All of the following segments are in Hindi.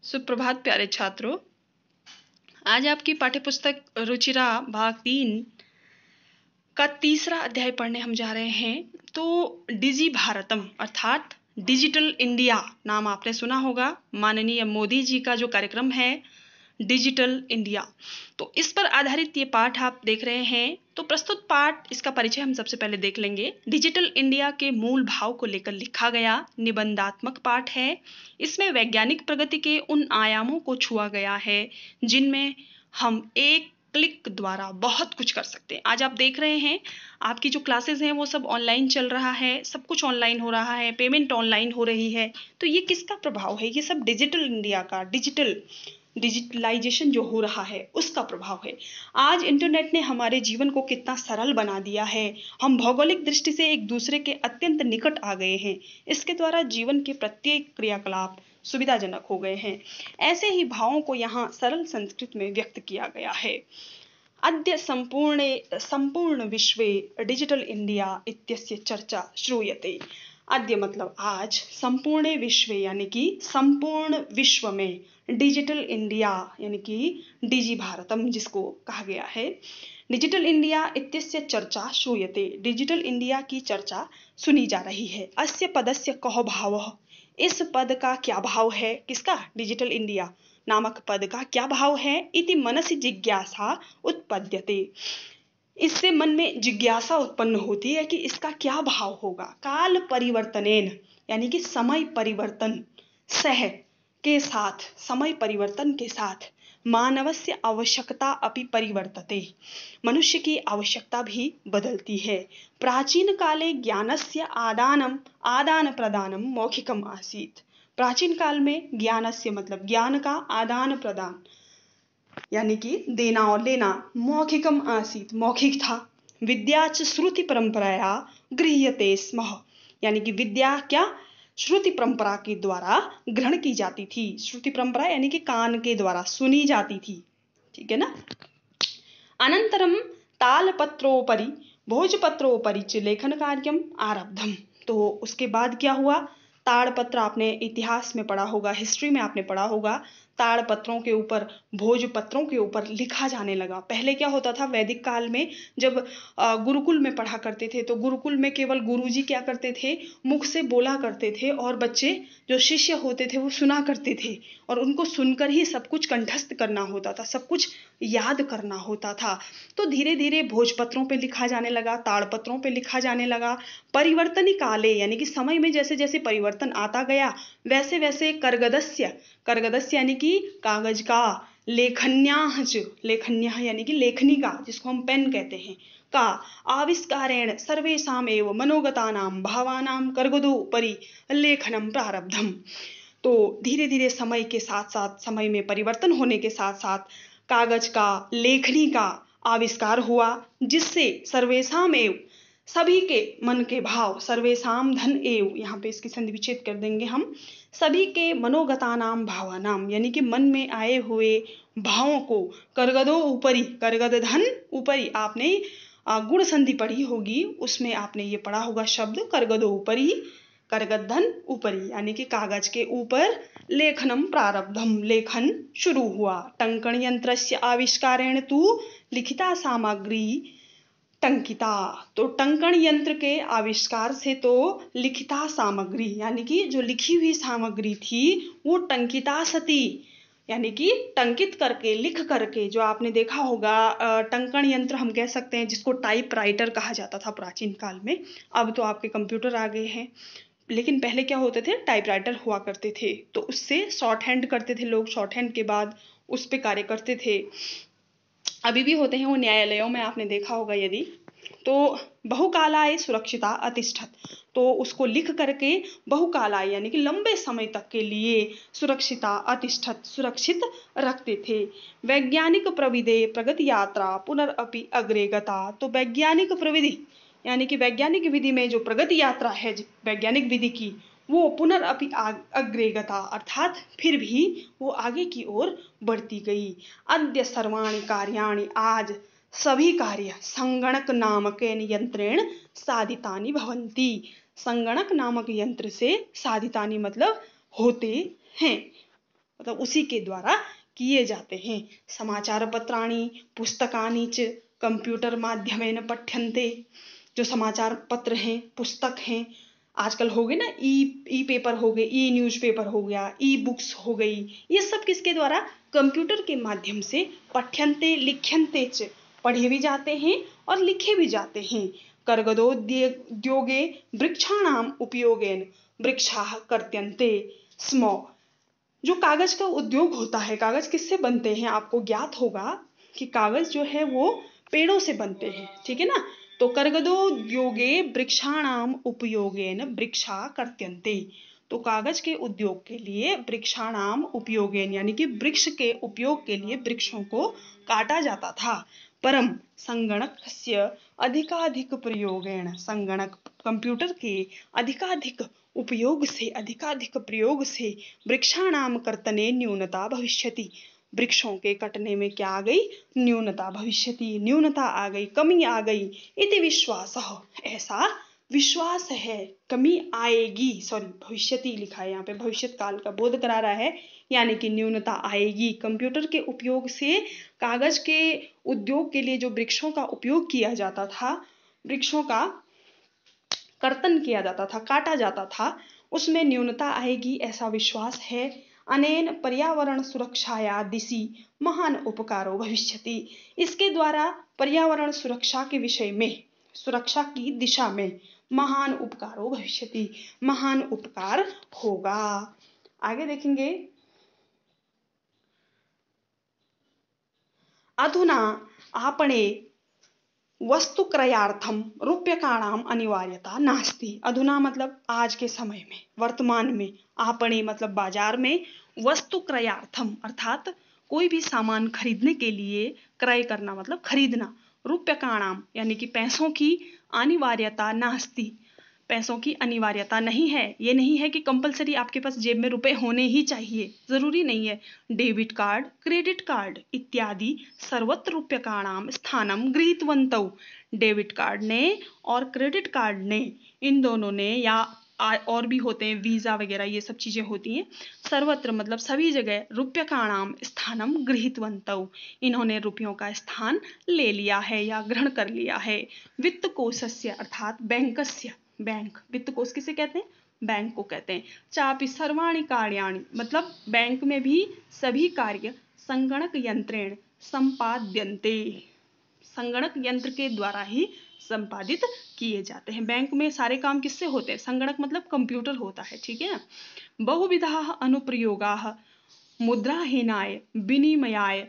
सुप्रभात प्यारे छात्रों। आज आपकी पाठ्यपुस्तक रुचिरा भाग 3 का तीसरा अध्याय पढ़ने हम जा रहे हैं। तो डिजी भारतम अर्थात डिजिटल इंडिया नाम आपने सुना होगा। माननीय मोदी जी का जो कार्यक्रम है डिजिटल इंडिया, तो इस पर आधारित ये पाठ आप देख रहे हैं। तो प्रस्तुत पाठ, इसका परिचय हम सबसे पहले देख लेंगे। डिजिटल इंडिया के मूल भाव को लेकर लिखा गया निबंधात्मक पाठ है। इसमें वैज्ञानिक प्रगति के उन आयामों को छुआ गया है जिनमें हम एक क्लिक द्वारा बहुत कुछ कर सकते हैं। आज आप देख रहे हैं आपकी जो क्लासेस हैं वो सब ऑनलाइन चल रहा है, सब कुछ ऑनलाइन हो रहा है, पेमेंट ऑनलाइन हो रही है। तो ये किसका प्रभाव है? ये सब डिजिटल इंडिया का, डिजिटलाइजेशन जो हो रहा है उसका प्रभाव है। आज इंटरनेट ने हमारे जीवन को कितना सरल बना दिया है। हम भौगोलिक दृष्टि से एक दूसरे के अत्यंत निकट आ गए हैं। इसके द्वारा जीवन के प्रत्येक क्रियाकलाप सुविधाजनक हो गए हैं। ऐसे ही भावों को यहाँ सरल संस्कृत में व्यक्त किया गया है। अद्य संपूर्ण विश्वे डिजिटल इंडिया इत्यस्य चर्चा श्रूयते। अद्य मतलब आज, संपूर्ण विश्व यानी कि संपूर्ण विश्व में, डिजिटल इंडिया यानी कि डिजी भारतम जिसको कहा गया है, डिजिटल इंडिया इत्यस्य चर्चा श्रूयते। डिजिटल इंडिया की चर्चा सुनी जा रही है। अस्य पदस्य कः भावः, इस पद का क्या भाव है? किसका? डिजिटल इंडिया नामक पद का क्या भाव है? इति मनसि जिज्ञासा उत्पद्यते। इससे मन में जिज्ञासा उत्पन्न होती है कि इसका क्या भाव होगा। काल परिवर्तनेन यानी कि समय परिवर्तन सह के साथ, समय परिवर्तन के साथ मानवस्य आवश्यकता अपि परिवर्तते, मनुष्य की आवश्यकता भी बदलती है। प्राचीन काले ज्ञानस्य आदान प्रदानम मौखिकम आसीत्। प्राचीन काल में ज्ञानस्य मतलब ज्ञान का आदान प्रदान यानी कि देना और लेना मौखिकम आसीत्, मौखिक था। विद्या च श्रुति परंपराया गृह्यते स्म, यानी कि विद्या क्या? श्रुति परंपरा के द्वारा ग्रहण की जाती थी। श्रुति परंपरा यानी कि कान के द्वारा सुनी जाती थी, ठीक है ना। अनंतरम तालपत्रोपरि भोजपत्रोपरि च लेखन कार्यम आरब्धम। तो उसके बाद क्या हुआ? ताड़पत्र आपने इतिहास में पढ़ा होगा, हिस्ट्री में आपने पढ़ा होगा। ताड़पत्रों के ऊपर, भोजपत्रों के ऊपर लिखा जाने लगा। पहले क्या होता था? वैदिक काल में जब गुरुकुल में पढ़ा करते थे तो गुरुकुल में केवल गुरुजी क्या करते थे? मुख से बोला करते थे और बच्चे जो शिष्य होते थे वो सुना करते थे, और उनको सुनकर ही सब कुछ कंठस्थ करना होता था, सब कुछ याद करना होता था। तो धीरे धीरे भोजपत्रों पे लिखा जाने लगा, ताड़पत्रों पे लिखा जाने लगा। परिवर्तनी काले यानी कि समय में जैसे जैसे परिवर्तन आता गया वैसे वैसे करगदस्य यानी कि कागज का, लेखन्याः यानी कि लेखनी का, जिसको हम पेन कहते हैं, का आविष्कारेण सर्वेषाम् एव मनोगतानां भावानां कर्गदोपरि लेखनम प्रारब्धम। तो धीरे धीरे समय के साथ साथ, समय में परिवर्तन होने के साथ साथ कागज का, लेखनी का आविष्कार हुआ, जिससे सर्वेषाम् एव सभी के मन के भाव, सर्वेषाम धन एव, यहाँ पे इसकी संधि विच्छेद कर देंगे हम, सभी के मनोगतानाम भावानाम यानी कि मन में आए हुए भावों को, करगदो ऊपरी, करगद धन ऊपरी, आपने गुण संधि पढ़ी होगी, उसमें आपने ये पढ़ा होगा शब्द करगदो ऊपरी, करगद धन ऊपरी यानी कि कागज के ऊपर लेखनम प्रारब्धम, लेखन शुरू हुआ। टंकण यंत्रस्य आविष्कारेण तु लिखिता सामग्री टंकिता। तो टंकण यंत्र के आविष्कार से तो लिखिता सामग्री यानी कि जो लिखी हुई सामग्री थी वो टंकिता सती, यानी कि टंकित करके, लिख करके, जो आपने देखा होगा टंकण यंत्र हम कह सकते हैं जिसको टाइपराइटर कहा जाता था प्राचीन काल में। अब तो आपके कंप्यूटर आ गए हैं, लेकिन पहले क्या होते थे? टाइपराइटर हुआ करते थे। तो उससे शॉर्ट हैंड करते थे लोग, शॉर्ट हैंड के बाद उस पर कार्य करते थे। अभी भी होते हैं वो न्यायालयों में, आपने देखा होगा यदि। तो बहुकालाय सुरक्षिता अतिष्ठत, तो उसको लिख करके बहुकालाय यानी कि लंबे समय तक के लिए सुरक्षिता अतिष्ठत, सुरक्षित रखते थे। वैज्ञानिक प्रविधे प्रगति यात्रा पुनरअपि अग्रे गता। तो वैज्ञानिक प्रविधि यानी कि वैज्ञानिक विधि में जो प्रगति यात्रा है वैज्ञानिक विधि की, वो पुनरअपि अग्रे गता अर्थात फिर भी वो आगे की ओर बढ़ती गई। अद्य सर्वाणि कार्याणि, आज सभी कार्य संगणक नामकेन यंत्रेण साधितानि भवन्ति। संगणक नामक यंत्र से साधितानि मतलब होते हैं। मतलब उसी के द्वारा किए जाते हैं। समाचार पत्राणि पुस्तकानि च कंप्यूटर माध्यमेन पठ्यन्ते। जो समाचार पत्र हैं, पुस्तक हैं, आजकल हो गए ना, ई पेपर हो गए, ई न्यूज़पेपर हो गया, ई बुक्स हो गई, ये सब किसके द्वारा? कंप्यूटर के माध्यम से पठ्यन्ते लिख्यन्ते च, पढ़े भी जाते हैं और लिखे भी जाते हैं। कर्गदोद्योगे वृक्षाणाम उपयोगेन वृक्षाः कर्त्यन्ते स्म। जो कागज का उद्योग होता है, कागज किससे बनते हैं? आपको ज्ञात होगा कि कागज जो है वो पेड़ों से बनते हैं, ठीक है ना। तो कर्गदोद्योगे वृक्षाणाम उपयोगेन वृक्षा कर्त्यन्ते। तो कागज के उद्योग के लिए वृक्षाणाम उपयोगेन यानी कि वृक्ष के उपयोग के लिए वृक्षों को काटा जाता था। परम संगणकस्य अधिकाधिक प्रयोगेण, संगणक कंप्यूटर के अधिकाधिक उपयोग से, अधिकाधिक प्रयोग से वृक्षाणाम कर्तने न्यूनता भविष्यति। वृक्षों के कटने में क्या आ गई? न्यूनता भविष्यति, न्यूनता आ गई, कमी आ गई। इति विश्वासः, ऐसा विश्वास है, कमी आएगी, सॉरी भविष्यति लिखा है यहाँ पे, भविष्य काल का बोध करा रहा है, यानी कि न्यूनता आएगी। कंप्यूटर के उपयोग से कागज के उद्योग के लिए जो वृक्षों का उपयोग किया जाता था, वृक्षों का कर्तन किया जाता था, काटा जाता था, उसमें न्यूनता आएगी, ऐसा विश्वास है। अनेन पर्यावरण सुरक्षाया दिशि महान उपकारो भविष्यति। इसके द्वारा पर्यावरण सुरक्षा के विषय में, सुरक्षा की दिशा में महान उपकारो भविष्यति, महान उपकार होगा। आगे देखेंगे। अधुना आपणे वस्तु क्रयार्थम रूप्यकाणाम अनिवार्यता नास्ति। अधुना मतलब आज के समय में, वर्तमान में, आपणे मतलब बाजार में, वस्तु क्रयार्थम अर्थात कोई भी सामान खरीदने के लिए, क्रय करना मतलब खरीदना, रूप्यकाणाम यानी कि पैसों की, अनिवार्यता नास्ति, पैसों की अनिवार्यता नहीं है। ये नहीं है कि कंपलसरी आपके पास जेब में रुपए होने ही चाहिए, जरूरी नहीं है। डेबिट कार्ड, क्रेडिट कार्ड इत्यादि सर्वत्र रूप्यकाणाम स्थानम गृहीतवन्तौ। डेबिट कार्ड ने और क्रेडिट कार्ड ने, इन दोनों ने, या और भी होते हैं वीजा वगैरह, ये सब चीजें होती हैं, सर्वत्र मतलब सभी जगह रूप्यकाणाम स्थानम गृहीतवन्तौ, इन्होंने रुपयों का स्थान ले लिया है या ग्रहण कर लिया है। वित्त कोशस्य अर्थात बैंकस्य, बैंक, वित्त कोश किसे कहते हैं? बैंक को कहते हैं। चापि सर्वाणि कार्याणि मतलब बैंक में भी सभी कार्य संगणक यंत्रेण संपाद्यन्ते, संगणक यंत्र के द्वारा ही संपादित किए जाते हैं। बैंक में सारे काम किससे होते हैं? संगणक मतलब कंप्यूटर होता है, ठीक है ना। बहुविधाः अनुप्रयोगाः मुद्राहीनाय विनिमयाय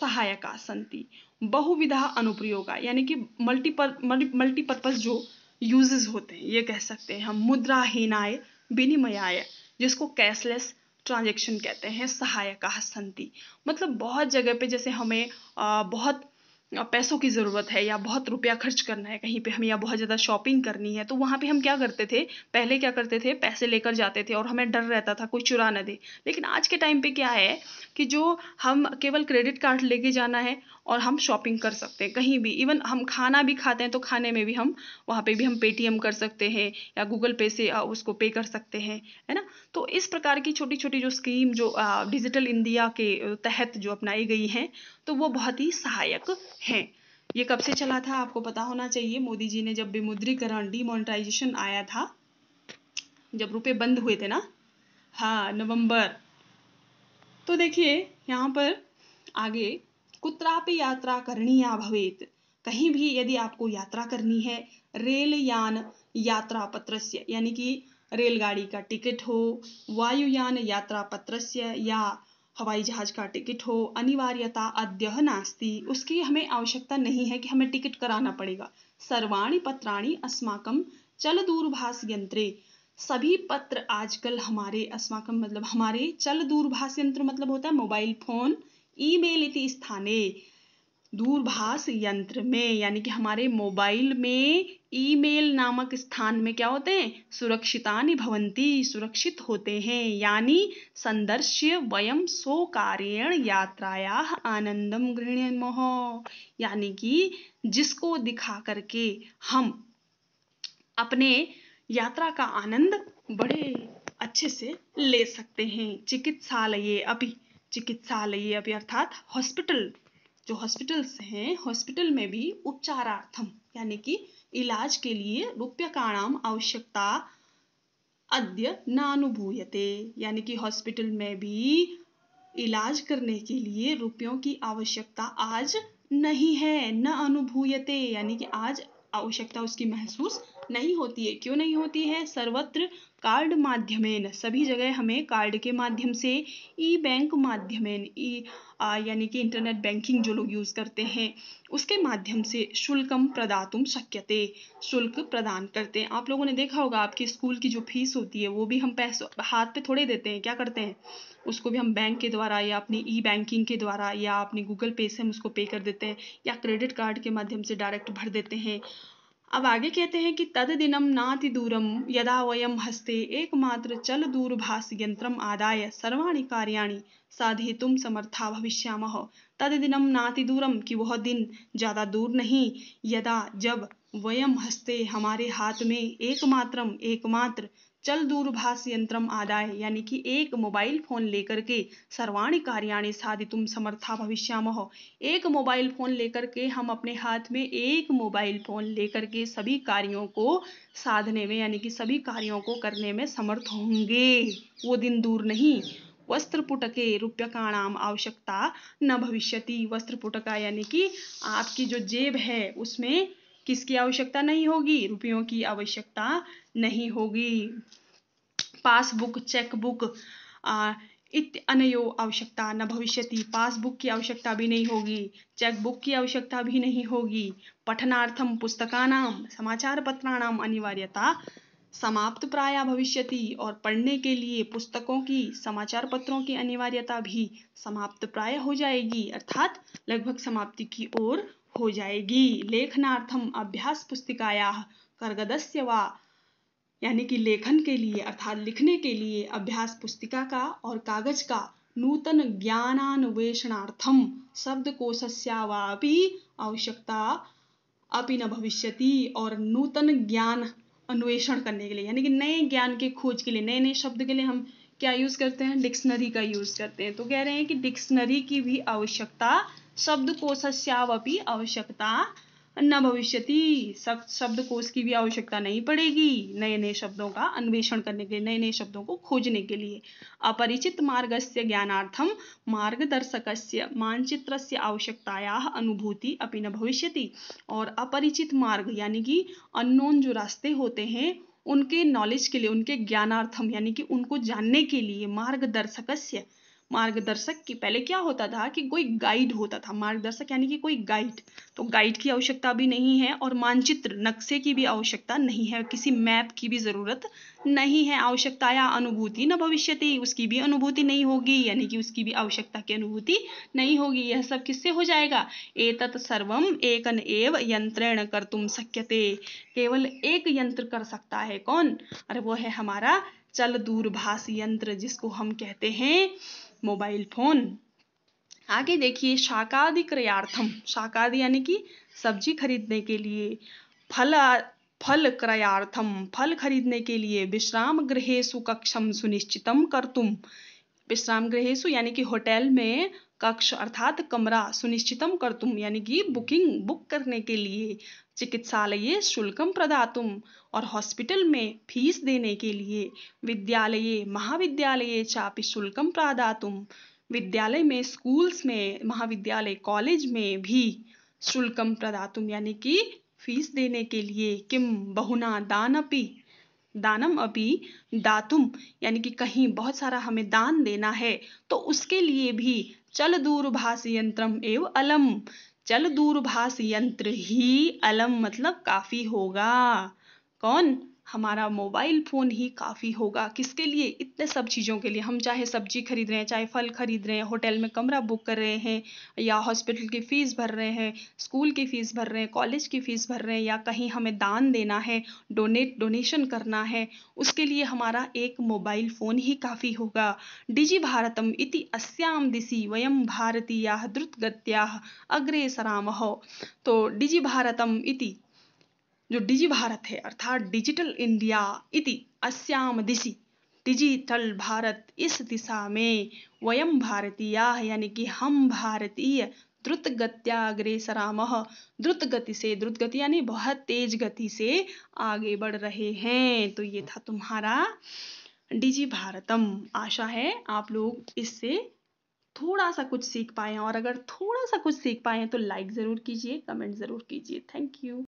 सहायका सन्ति। बहुविधा अनुप्रयोगा यानी कि मल्टीपर्पज जो यूजेस होते हैं, ये कह सकते हैं हम। मुद्राहीनाय विनिमयाय, जिसको कैशलेस ट्रांजैक्शन कहते हैं, सहायका सन्ति मतलब बहुत जगह पे जैसे हमें बहुत पैसों की ज़रूरत है या बहुत रुपया खर्च करना है कहीं पे हमें, या बहुत ज़्यादा शॉपिंग करनी है, तो वहाँ पे हम क्या करते थे? पहले क्या करते थे? पैसे लेकर जाते थे और हमें डर रहता था कोई चुरा न दे। लेकिन आज के टाइम पे क्या है कि जो हम केवल क्रेडिट कार्ड लेके जाना है और हम शॉपिंग कर सकते हैं कहीं भी। इवन हम खाना भी खाते हैं तो खाने में भी हम वहाँ पे भी हम पेटीएम कर सकते हैं या गूगल पे से उसको पे कर सकते हैं, है ना। तो इस प्रकार की छोटी छोटी जो स्कीम जो डिजिटल इंडिया के तहत जो अपनाई गई हैं, तो वो बहुत ही सहायक हैं। ये कब से चला था आपको पता होना चाहिए। मोदी जी ने जब विमुद्रीकरण, डिमोनेटाइजेशन आया था, जब रुपए बंद हुए थे ना, हाँ नवंबर। तो देखिए यहाँ पर आगे, कुत्रापि यात्रा करणीया भवेत्, कहीं भी यदि आपको यात्रा करनी है, रेल यान यात्रा पत्रस्य यानी कि रेलगाड़ी का टिकट हो, वायुयान यात्रा पत्रस्य या हवाई जहाज का टिकट हो, अनिवार्यता अद्यः नास्ति, उसकी हमें आवश्यकता नहीं है कि हमें टिकट कराना पड़ेगा। सर्वाणि पत्राणि अस्माकं चल दूरभाष यंत्रे, सभी पत्र आजकल हमारे, अस्माकं मतलब हमारे, चल दूरभाष यंत्र मतलब होता है मोबाइल फोन, ईमेल इति स्थाने, दूरभाष यंत्र में यानी कि हमारे मोबाइल में ईमेल नामक स्थान में क्या होते हैं? सुरक्षितानि भवन्ति, सुरक्षित होते हैं। यानी संदर्श्य वयं स्वकार्येण यात्रायाः आनंदम गृह्णीमः, यानी कि जिसको दिखा करके हम अपने यात्रा का आनंद बड़े अच्छे से ले सकते हैं। चिकित्सालये अपि अर्थात हॉस्पिटल, जो हॉस्पिटल्स हैं, हॉस्पिटल में भी उपचारार्थम यानी कि इलाज के लिए रूप्यकाणाम आवश्यकता अद्य नानुभूयते, यानी कि हॉस्पिटल में भी इलाज करने के लिए रुपयों की आवश्यकता आज नहीं है। न अनुभूयते यानी कि आज आवश्यकता उसकी महसूस नहीं होती है। क्यों नहीं होती है? सर्वत्र कार्ड माध्यमेन, सभी जगह हमें कार्ड के माध्यम से, ई बैंक माध्यमेन, यानी कि इंटरनेट बैंकिंग जो लोग यूज करते हैं उसके माध्यम से शुल्कम प्रदातुम शक्यते, शुल्क प्रदान करते हैं। आप लोगों ने देखा होगा आपकी स्कूल की जो फीस होती है वो भी हम पैसों हाथ पे थोड़े देते हैं, क्या करते हैं, उसको भी हम बैंक के द्वारा या अपनी ई बैंकिंग के द्वारा या अपनी गूगल पे से हम उसको पे कर देते हैं या क्रेडिट कार्ड के माध्यम से डायरेक्ट भर देते हैं। अब आगे कहते हैं कि तद दिनम नाति दूरम यदा वयम हस्ते एकमात्र चल दूरभाष यंत्रम आदाय सर्वाणि कार्याणि साधयितुम समर्था भविष्यामः। तद दिनम नाति दूरम, कि वह दिन ज्यादा दूर नहीं, यदा जब, वयम हस्ते हमारे हाथ में, एकमात्र चल दूरभाष यंत्रम आदाय यानी कि एक मोबाइल फोन लेकर के, सर्वाणि कार्याणि साधितुम समर्था भविष्यामः, एक मोबाइल फोन लेकर के हम अपने हाथ में एक मोबाइल फोन लेकर के सभी कार्यों को साधने में यानी कि सभी कार्यों को करने में समर्थ होंगे। वो दिन दूर नहीं। वस्त्रपुटके रूप्यकाणाम आवश्यकता न भविष्यति, वस्त्रपुटका यानी कि आपकी जो जेब है उसमें किसकी आवश्यकता नहीं होगी? रुपयों की आवश्यकता नहीं होगी। पासबुक, चेकबुक अनयो आवश्यकता न भविष्यति, पासबुक की आवश्यकता भी नहीं होगी, चेकबुक की आवश्यकता भी नहीं होगी। पठनार्थम पुस्तकानाम समाचार पत्राणाम अनिवार्यता समाप्त प्राय भविष्यति, और पढ़ने के लिए पुस्तकों की, समाचार पत्रों की अनिवार्यता भी समाप्त प्राय हो जाएगी, अर्थात लगभग समाप्ति की ओर हो जाएगी। लेखनार्थम अभ्यास पुस्तिकाया कर्गदस्य वा, यानी कि लेखन के लिए अर्थात लिखने के लिए अभ्यास पुस्तिका का और कागज का, नूतन ज्ञानान्वेषणार्थम शब्दकोशस्यावापि आवश्यकता अपि न भविष्यति, और नूतन ज्ञान अन्वेषण करने के लिए यानी कि नए ज्ञान के खोज के लिए, नए नए शब्द के लिए हम क्या यूज करते हैं? डिक्शनरी का यूज करते हैं। तो कह रहे हैं कि डिक्शनरी की भी आवश्यकता, शब्दकोशस्यावपि आवश्यकता न भविष्यति, शब्दकोश की भी आवश्यकता नहीं पड़ेगी नए नए शब्दों का अन्वेषण करने के लिए, नए नए शब्दों को खोजने के लिए। अपरिचित मार्गस्य ज्ञानार्थम मार्गदर्शकस्य मानचित्रस्य आवश्यकतायाः अनुभूति अपि न भविष्यति, और अपरिचित मार्ग यानी कि अननोन जो रास्ते होते हैं उनके नॉलेज के लिए, उनके ज्ञानार्थम यानी कि उनको जानने के लिए, मार्गदर्शकस्य, मार्गदर्शक की पहले क्या होता था कि कोई गाइड होता था, मार्गदर्शक यानी कि कोई गाइड, तो गाइड की आवश्यकता भी नहीं है, और मानचित्र, नक्शे की भी आवश्यकता नहीं है, किसी मैप की भी जरूरत नहीं है। आवश्यकता या अनुभूति न भविष्यति, उसकी भी अनुभूति नहीं होगी, यानी कि उसकी भी आवश्यकता की अनुभूति नहीं होगी। यह सब किससे हो जाएगा? एतत् सर्वम एकन एव यंत्रेण कर्तुम शक्यते, केवल एक यंत्र कर सकता है। कौन? अरे वो है हमारा चल दूरभाष यंत्र, जिसको हम कहते हैं मोबाइल फोन। आगे देखिए, शाकादि क्रयार्थम, शाकादि यानी कि सब्जी खरीदने के लिए, फल क्रयार्थम, फल खरीदने के लिए, विश्राम गृहेषु कक्षम सुनिश्चितम कर्तुम, विश्राम गृहेषु यानी कि होटल में, कक्ष अर्थात कमरा, सुनिश्चितम कर्तुम यानी कि बुक करने के लिए, चिकित्सालये शुल्कम प्रदातुम, और हॉस्पिटल में फीस देने के लिए, विद्यालये महाविद्यालये चापि शुल्कम प्रदातुम, विद्यालय में, स्कूल्स में, महाविद्यालय कॉलेज में भी शुल्कम प्रदातुम यानी कि फीस देने के लिए, किम बहुना दानम अपि दातुम यानी कि कहीं बहुत सारा हमें दान देना है तो उसके लिए भी चल दूरभाष यंत्रम एवं अलम, चल दूरभाष यंत्र ही अलम मतलब काफी होगा। कौन? हमारा मोबाइल फोन ही काफी होगा। किसके लिए? इतने सब चीजों के लिए। हम चाहे सब्जी खरीद रहे हैं, चाहे फल खरीद रहे हैं, होटल में कमरा बुक कर रहे हैं, या हॉस्पिटल की फीस भर रहे हैं, स्कूल की फीस भर रहे हैं, कॉलेज की फीस भर रहे हैं, या कहीं हमें दान देना है, डोनेशन करना है, उसके लिए हमारा एक मोबाइल फोन ही काफी होगा। डिजि भारतम इति अस्याम दिशि वयम भारतीयाः द्रुतगत्याः अग्रे सरामः। तो डिजि भारतम इति, जो डिजि भारत है अर्थात डिजिटल इंडिया, इति अस्याम दिशि, डिजिटल भारत इस दिशा में वयम भारतीयाः यानी कि हम भारतीय द्रुत गत्या अग्रेसरामः, द्रुत गति से, द्रुत गति यानी बहुत तेज गति से आगे बढ़ रहे हैं। तो ये था तुम्हारा डिजि भारतम। आशा है आप लोग इससे थोड़ा सा कुछ सीख पाए हैं, और अगर थोड़ा सा कुछ सीख पाए हैं तो लाइक ज़रूर कीजिए, कमेंट ज़रूर कीजिए। Thank you.